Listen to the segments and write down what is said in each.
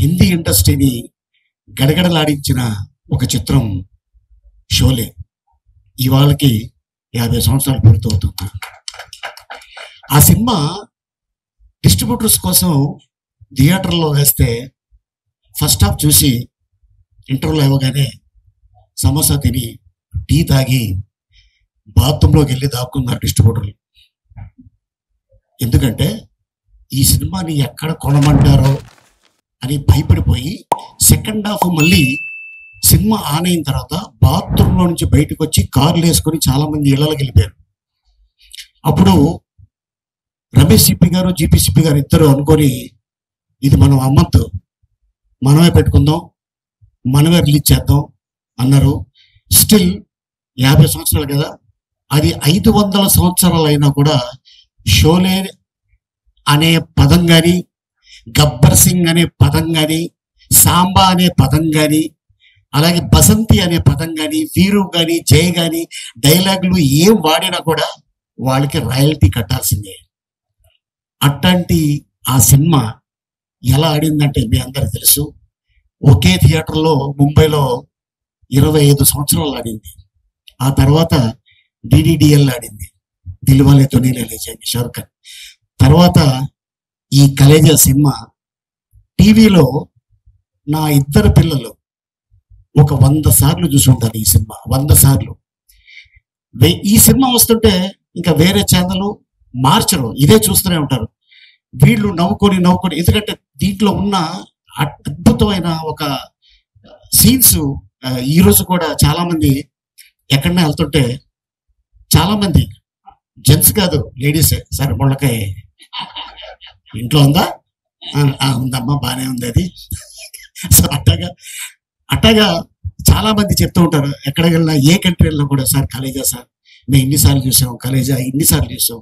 హిందీ ఇండస్ట్రీని గడగడలాడించిన ఒక చిత్రం షోలే. ఇవాళకి 50 సంవత్సరాలు పూర్తవుతుంది. ఆ సినిమా డిస్ట్రిబ్యూటర్స్ కోసం థియేటర్లో వేస్తే ఫస్ట్ హాఫ్ చూసి ఇంటర్వ్యూలో ఇవ్వగానే సమోసా తిని టీ తాగి బాత్రూంలోకి వెళ్ళి దాక్కున్నారు డిస్ట్రిబ్యూటర్లు. ఎందుకంటే ఈ సినిమాని ఎక్కడ కొనమంటారో అని భయపడిపోయి సెకండ్ హాఫ్ మళ్ళీ సినిమా ఆన్ అయిన తర్వాత బాత్రూంలో నుంచి బయటకు వచ్చి కార్లు వేసుకొని చాలా మంది ఇళ్లలోకి వెళ్ళిపోయారు. అప్పుడు రమేష్ సిప్పి గారు, జీపీ సిప్పి గారు ఇద్దరు అనుకొని ఇది మనం అమ్మద్దు, మనమే పెట్టుకుందాం, మనమే రిలీజ్ చేద్దాం అన్నారు. స్టిల్ 50 సంవత్సరాలు కదా, అది 500 సంవత్సరాలు అయినా కూడా షోలే అనే పదం కానీ, గబ్బర్ సింగ్ అనే పదం కానీ, సాంబా అనే పదం కానీ, అలాగే బసంతి అనే పదం కానీ, వీరు కానీ, జయ కానీ డైలాగులు ఏం వాడినా కూడా వాళ్ళకి రాయల్టీ కట్టాల్సిందే. అట్లాంటి ఆ సినిమా ఎలా ఆడిందంటే మీ అందరికి తెలుసు. ఒకే థియేటర్లో ముంబైలో 25 సంవత్సరాలు ఆడింది. ఆ తర్వాత డిడిడిఎల్ ఆడింది, దిల్వాలే దునియా లే జాయేంగే షారుఖ్ ఖాన్. తర్వాత ఈ కలేజా సినిమా టీవీలో నా ఇద్దరు పిల్లలు ఒక 100 సార్లు చూసి ఉంటారు. ఈ సినిమా 100 సార్లు. ఈ సినిమా వస్తుంటే ఇంకా వేరే ఛానల్ మార్చరు, ఇదే చూస్తూనే ఉంటారు. వీళ్ళు నవ్వుకొని ఎందుకంటే దీంట్లో ఉన్న అద్భుతమైన ఒక సీన్స్ ఈరోజు కూడా చాలా మంది ఎక్కడనే వెళ్తుంటే చాలా మంది జెంట్స్ కాదు లేడీసే, సరే ముళ్ళకాయ ఇంట్లో ఉందా, ఉందమ్మా బాగానే ఉంది అది. సో అట్టగా చాలా మంది చెప్తూ ఉంటారు. ఎక్కడికి వెళ్ళినా ఏ కంట్రీ వెళ్ళినా కూడా సార్ కలేజా సార్ మేము ఇన్నిసార్లు చూసాం, కలేజా ఇన్నిసార్లు చూసాం,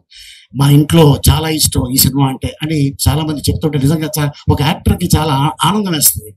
మా ఇంట్లో చాలా ఇష్టం ఈ సినిమా అంటే అని చాలా మంది చెప్తుంటే నిజంగా ఒక యాక్టర్కి చాలా ఆనందం వేస్తుంది.